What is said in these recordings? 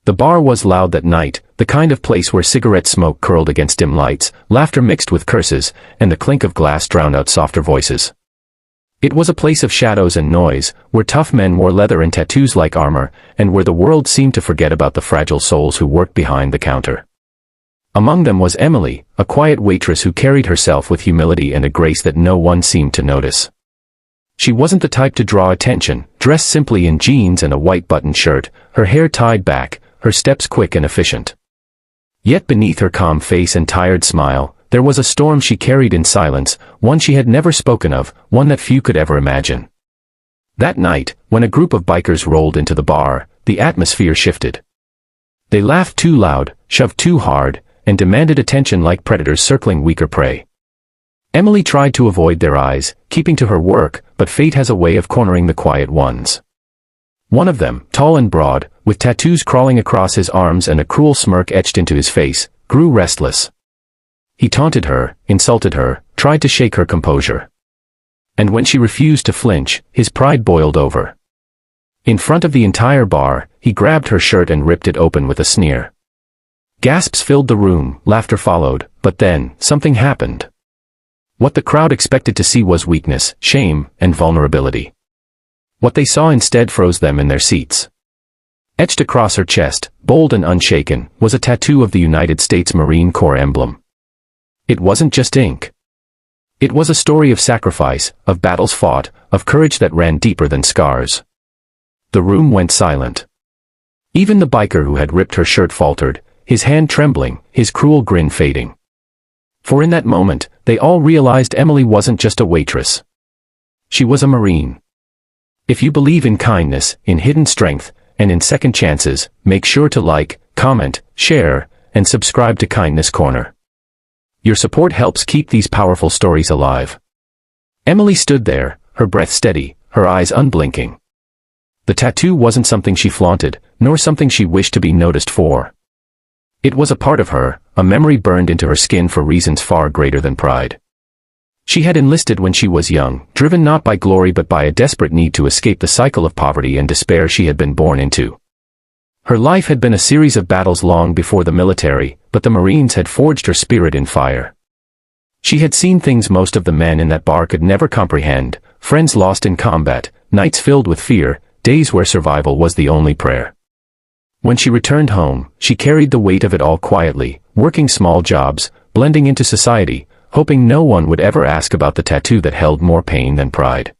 The bar was loud that night, the kind of place where cigarette smoke curled against dim lights, laughter mixed with curses, and the clink of glass drowned out softer voices. It was a place of shadows and noise, where tough men wore leather and tattoos like armor, and where the world seemed to forget about the fragile souls who worked behind the counter. Among them was Emily, a quiet waitress who carried herself with humility and a grace that no one seemed to notice. She wasn't the type to draw attention, dressed simply in jeans and a white buttoned shirt, her hair tied back, her steps quick and efficient. Yet beneath her calm face and tired smile, there was a storm she carried in silence, one she had never spoken of, one that few could ever imagine. That night, when a group of bikers rolled into the bar, the atmosphere shifted. They laughed too loud, shoved too hard, and demanded attention like predators circling weaker prey. Emily tried to avoid their eyes, keeping to her work, but fate has a way of cornering the quiet ones. One of them, tall and broad, with tattoos crawling across his arms and a cruel smirk etched into his face, grew restless. He taunted her, insulted her, tried to shake her composure. And when she refused to flinch, his pride boiled over. In front of the entire bar, he grabbed her shirt and ripped it open with a sneer. Gasps filled the room, laughter followed, but then, something happened. What the crowd expected to see was weakness, shame, and vulnerability. What they saw instead froze them in their seats. Etched across her chest, bold and unshaken, was a tattoo of the United States Marine Corps emblem. It wasn't just ink. It was a story of sacrifice, of battles fought, of courage that ran deeper than scars. The room went silent. Even the biker who had ripped her shirt faltered, his hand trembling, his cruel grin fading. For in that moment, they all realized Emily wasn't just a waitress. She was a Marine. If you believe in kindness, in hidden strength, and in second chances, make sure to like, comment, share, and subscribe to Kindness Corner. Your support helps keep these powerful stories alive. Emily stood there, her breath steady, her eyes unblinking. The tattoo wasn't something she flaunted, nor something she wished to be noticed for. It was a part of her, a memory burned into her skin for reasons far greater than pride. She had enlisted when she was young, driven not by glory but by a desperate need to escape the cycle of poverty and despair she had been born into. Her life had been a series of battles long before the military, but the Marines had forged her spirit in fire. She had seen things most of the men in that bar could never comprehend, friends lost in combat, nights filled with fear, days where survival was the only prayer. When she returned home, she carried the weight of it all quietly, working small jobs, blending into society, hoping no one would ever ask about the tattoo that held more pain than pride.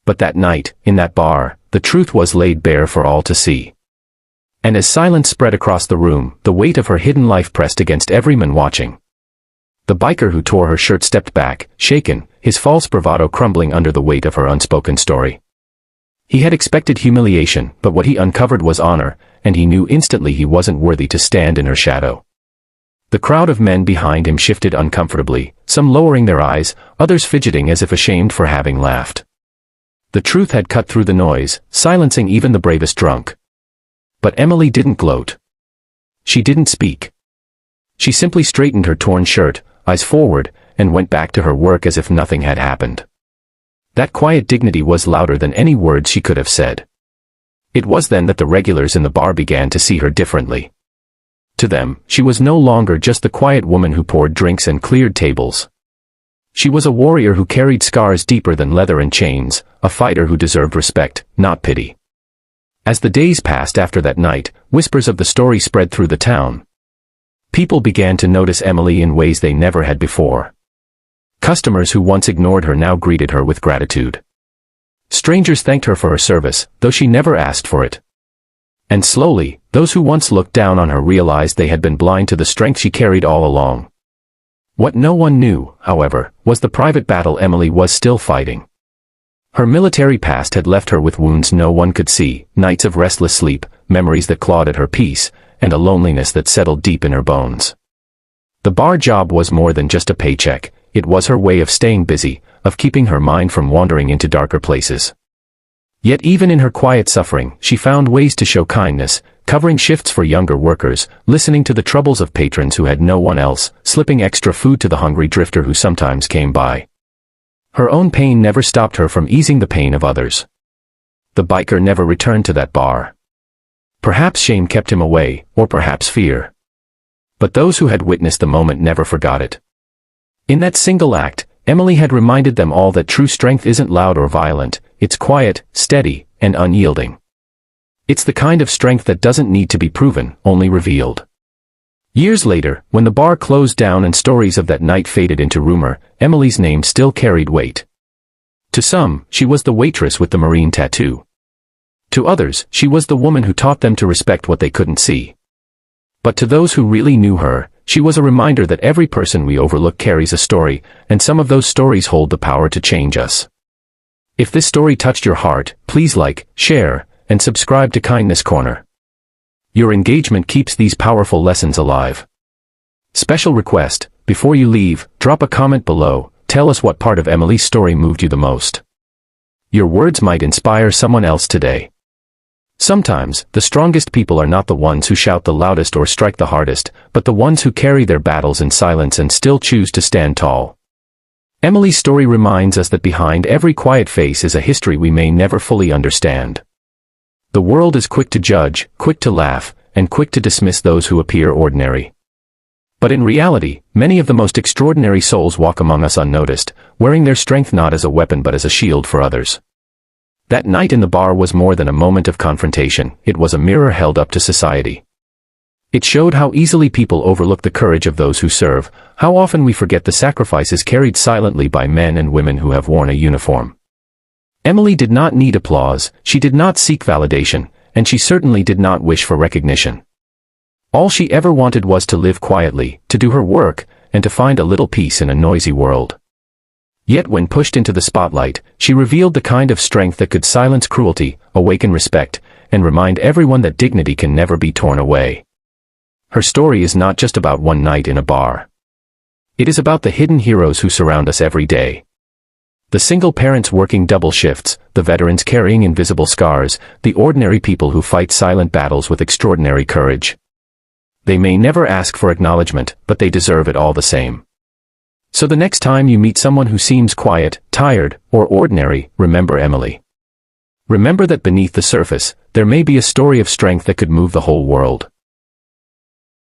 But that night, in that bar, the truth was laid bare for all to see. And as silence spread across the room, the weight of her hidden life pressed against every man watching. The biker who tore her shirt stepped back, shaken, his false bravado crumbling under the weight of her unspoken story. He had expected humiliation, but what he uncovered was honor, and he knew instantly he wasn't worthy to stand in her shadow. The crowd of men behind him shifted uncomfortably, some lowering their eyes, others fidgeting as if ashamed for having laughed. The truth had cut through the noise, silencing even the bravest drunk. But Emily didn't gloat. She didn't speak. She simply straightened her torn shirt, eyes forward, and went back to her work as if nothing had happened. That quiet dignity was louder than any words she could have said. It was then that the regulars in the bar began to see her differently. To them, she was no longer just the quiet woman who poured drinks and cleared tables. She was a warrior who carried scars deeper than leather and chains, a fighter who deserved respect, not pity. As the days passed after that night, whispers of the story spread through the town. People began to notice Emily in ways they never had before. Customers who once ignored her now greeted her with gratitude. Strangers thanked her for her service, though she never asked for it. And slowly, those who once looked down on her realized they had been blind to the strength she carried all along. What no one knew, however, was the private battle Emily was still fighting. Her military past had left her with wounds no one could see, nights of restless sleep, memories that clawed at her peace, and a loneliness that settled deep in her bones. The bar job was more than just a paycheck. It was her way of staying busy, of keeping her mind from wandering into darker places. Yet even in her quiet suffering, she found ways to show kindness, covering shifts for younger workers, listening to the troubles of patrons who had no one else, slipping extra food to the hungry drifter who sometimes came by. Her own pain never stopped her from easing the pain of others. The biker never returned to that bar. Perhaps shame kept him away, or perhaps fear. But those who had witnessed the moment never forgot it. In that single act, Emily had reminded them all that true strength isn't loud or violent, it's quiet, steady, and unyielding. It's the kind of strength that doesn't need to be proven, only revealed. Years later, when the bar closed down and stories of that night faded into rumor, Emily's name still carried weight. To some, she was the waitress with the marine tattoo. To others, she was the woman who taught them to respect what they couldn't see. But to those who really knew her, she was a reminder that every person we overlook carries a story, and some of those stories hold the power to change us. If this story touched your heart, please like, share, and subscribe to Kindness Corner. Your engagement keeps these powerful lessons alive. Special request, before you leave, drop a comment below, tell us what part of Emily's story moved you the most. Your words might inspire someone else today. Sometimes, the strongest people are not the ones who shout the loudest or strike the hardest, but the ones who carry their battles in silence and still choose to stand tall. Emily's story reminds us that behind every quiet face is a history we may never fully understand. The world is quick to judge, quick to laugh, and quick to dismiss those who appear ordinary. But in reality, many of the most extraordinary souls walk among us unnoticed, wearing their strength not as a weapon but as a shield for others. That night in the bar was more than a moment of confrontation, it was a mirror held up to society. It showed how easily people overlook the courage of those who serve, how often we forget the sacrifices carried silently by men and women who have worn a uniform. Emily did not need applause, she did not seek validation, and she certainly did not wish for recognition. All she ever wanted was to live quietly, to do her work, and to find a little peace in a noisy world. Yet when pushed into the spotlight, she revealed the kind of strength that could silence cruelty, awaken respect, and remind everyone that dignity can never be torn away. Her story is not just about one night in a bar. It is about the hidden heroes who surround us every day. The single parents working double shifts, the veterans carrying invisible scars, the ordinary people who fight silent battles with extraordinary courage. They may never ask for acknowledgement, but they deserve it all the same. So the next time you meet someone who seems quiet, tired, or ordinary, remember Emily. Remember that beneath the surface, there may be a story of strength that could move the whole world.